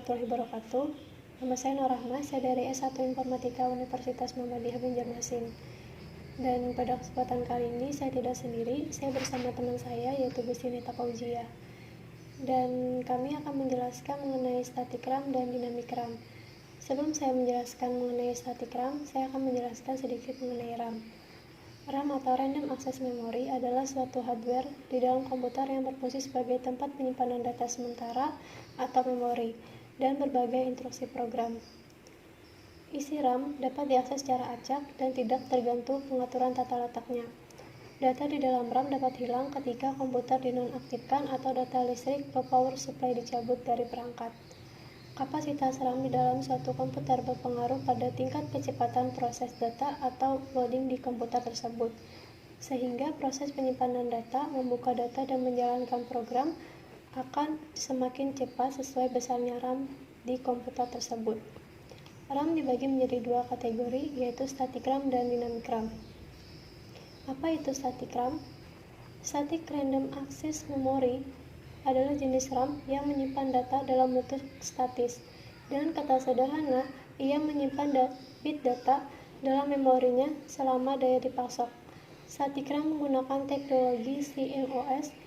warahmatullahi wabarakatuh. Nama saya Nur Rahma, saya dari S1 Informatika Universitas Muhammadiyah Banjarmasin. Dan pada kesempatan kali ini saya tidak sendiri, saya bersama teman saya yaitu Bu Sinita Fauzia. Dan kami akan menjelaskan mengenai static RAM dan dynamic RAM. Sebelum saya menjelaskan mengenai static RAM, saya akan menjelaskan sedikit mengenai RAM. RAM atau Random Access Memory adalah suatu hardware di dalam komputer yang berfungsi sebagai tempat penyimpanan data sementara atau memori dan berbagai instruksi program. Isi RAM dapat diakses secara acak dan tidak tergantung pengaturan tata letaknya. Data di dalam RAM dapat hilang ketika komputer dinonaktifkan atau data listrik atau power supply dicabut dari perangkat. Kapasitas RAM di dalam suatu komputer berpengaruh pada tingkat kecepatan proses data atau loading di komputer tersebut, sehingga proses penyimpanan data, membuka data, dan menjalankan program akan semakin cepat sesuai besarnya RAM di komputer tersebut. RAM dibagi menjadi dua kategori, yaitu static RAM dan dynamic RAM. Apa itu static RAM? Static Random Access Memory adalah jenis RAM yang menyimpan data dalam bentuk statis. Dengan kata sederhana, ia menyimpan bit data dalam memorinya selama daya dipasok. Static RAM menggunakan teknologi CMOS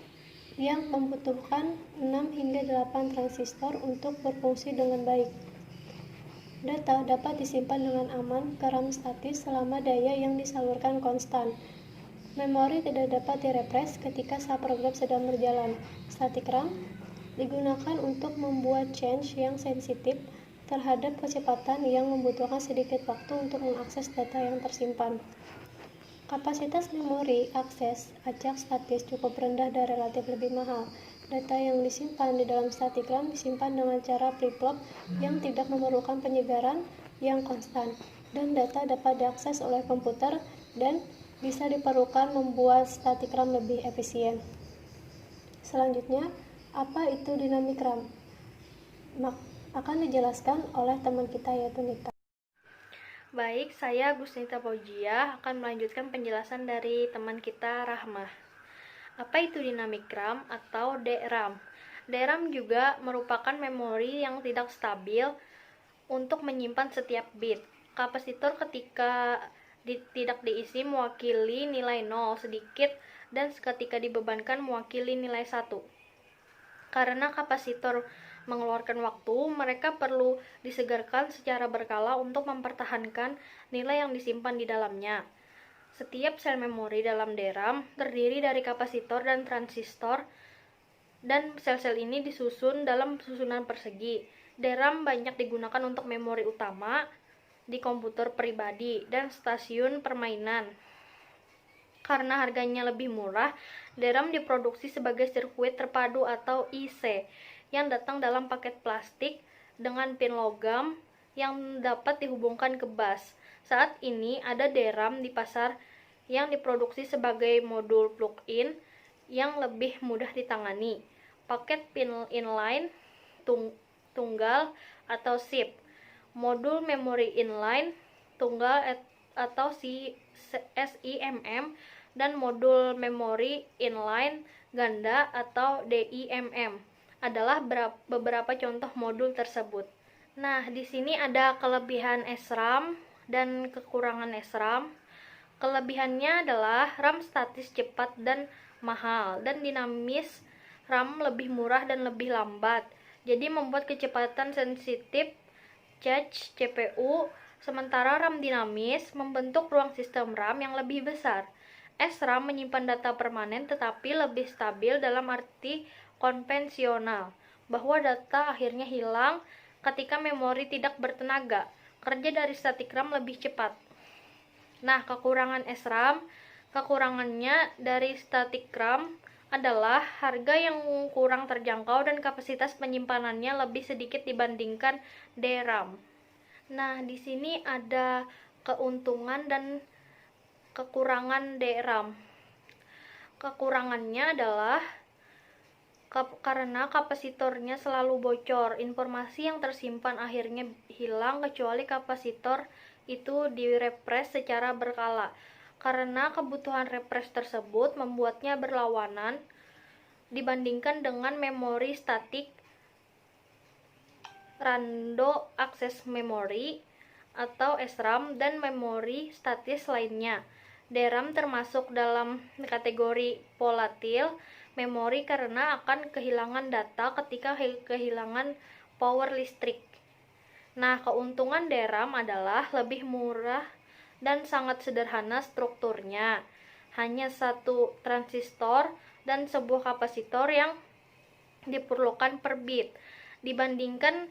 yang membutuhkan 6 hingga 8 transistor untuk berfungsi dengan baik. Data dapat disimpan dengan aman ke RAM statis selama daya yang disalurkan konstan. Memori tidak dapat direpres ketika saat program sedang berjalan. Static RAM digunakan untuk membuat change yang sensitif terhadap kecepatan yang membutuhkan sedikit waktu untuk mengakses data yang tersimpan. Kapasitas memori akses acak statis cukup rendah dan relatif lebih mahal. Data yang disimpan di dalam static RAM disimpan dengan cara flip-flop yang tidak memerlukan penyegaran yang konstan, dan data dapat diakses oleh komputer dan bisa diperlukan membuat static RAM lebih efisien. Selanjutnya, apa itu dynamic RAM? Akan dijelaskan oleh teman kita yaitu Nita. Baik, saya Gusnita Fauzia akan melanjutkan penjelasan dari teman kita Rahmah. Apa itu dynamic RAM atau DRAM? DRAM juga merupakan memori yang tidak stabil untuk menyimpan setiap bit. Kapasitor ketika tidak diisi mewakili nilai 0 sedikit dan seketika dibebankan mewakili nilai 1. Karena kapasitor mengeluarkan waktu, mereka perlu disegarkan secara berkala untuk mempertahankan nilai yang disimpan di dalamnya. Setiap sel memori dalam DRAM terdiri dari kapasitor dan transistor, dan sel-sel ini disusun dalam susunan persegi. DRAM banyak digunakan untuk memori utama di komputer pribadi dan stasiun permainan. Karena harganya lebih murah, DRAM diproduksi sebagai sirkuit terpadu atau IC yang datang dalam paket plastik dengan pin logam yang dapat dihubungkan ke bus. Saat ini ada DRAM di pasar yang diproduksi sebagai modul plug-in yang lebih mudah ditangani. Paket pin inline tunggal atau SIP, modul memori inline tunggal atau SIMM, dan modul memori inline ganda atau DIMM adalah beberapa contoh modul tersebut. Nah, di sini ada kelebihan SRAM dan kekurangan SRAM. Kelebihannya adalah RAM statis cepat dan mahal, dan dinamis RAM lebih murah dan lebih lambat. Jadi membuat kecepatan sensitif cache CPU, sementara RAM dinamis membentuk ruang sistem RAM yang lebih besar. SRAM menyimpan data permanen tetapi lebih stabil dalam arti konvensional, bahwa data akhirnya hilang ketika memori tidak bertenaga. Kerja dari static RAM lebih cepat. Nah, kekurangan SRAM, kekurangannya dari static RAM adalah harga yang kurang terjangkau dan kapasitas penyimpanannya lebih sedikit dibandingkan DRAM. Nah, di sini ada keuntungan dan kekurangan DRAM. Kekurangannya adalah karena kapasitornya selalu bocor, informasi yang tersimpan akhirnya hilang kecuali kapasitor itu direpres secara berkala. Karena kebutuhan repres tersebut membuatnya berlawanan dibandingkan dengan memori statik Random Access Memory atau SRAM, dan memori statis lainnya. DRAM termasuk dalam kategori volatil memori karena akan kehilangan data ketika kehilangan power listrik. Nah, keuntungan DRAM adalah lebih murah dan sangat sederhana strukturnya. Hanya satu transistor dan sebuah kapasitor yang diperlukan per bit. Dibandingkan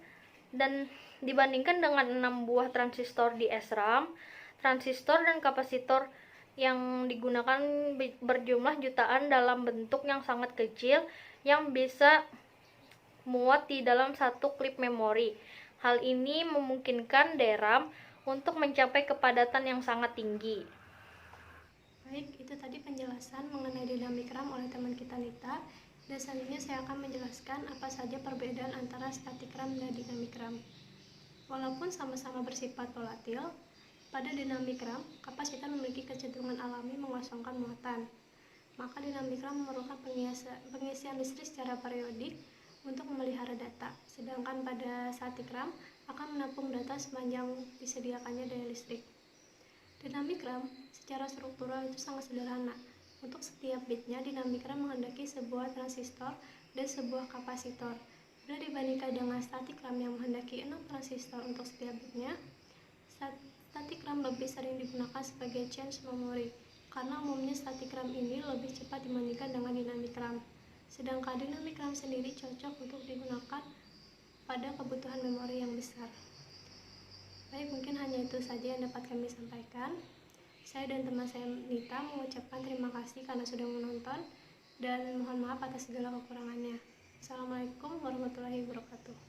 dengan 6 buah transistor di SRAM, transistor dan kapasitor yang digunakan berjumlah jutaan dalam bentuk yang sangat kecil yang bisa muat di dalam satu klip memori. Hal ini memungkinkan DRAM untuk mencapai kepadatan yang sangat tinggi. Baik, itu tadi penjelasan mengenai dinamik RAM oleh teman kita Nita. Dan selanjutnya saya akan menjelaskan apa saja perbedaan antara static RAM dan dinamik RAM. Walaupun sama-sama bersifat volatil, pada dinamik RAM, kapasitor memiliki kecenderungan alami mengosongkan muatan. Maka dinamik RAM memerlukan pengisian listrik secara periodik untuk memelihara data, sedangkan pada static RAM akan menampung data sepanjang disediakannya daya listrik. Dinamik RAM secara struktural itu sangat sederhana. Untuk setiap bitnya, dinamik RAM menghendaki sebuah transistor dan sebuah kapasitor. Bila dibandingkan dengan static RAM yang menghendaki 6 transistor untuk setiap bitnya, static RAM lebih sering digunakan sebagai change memory, karena umumnya static RAM ini lebih cepat dibandingkan dengan dinamik RAM. Sedangkan dinamik RAM sendiri cocok untuk digunakan pada kebutuhan memori yang besar. Baik, mungkin hanya itu saja yang dapat kami sampaikan. Saya dan teman saya Nita mengucapkan terima kasih karena sudah menonton dan mohon maaf atas segala kekurangannya. Assalamualaikum warahmatullahi wabarakatuh.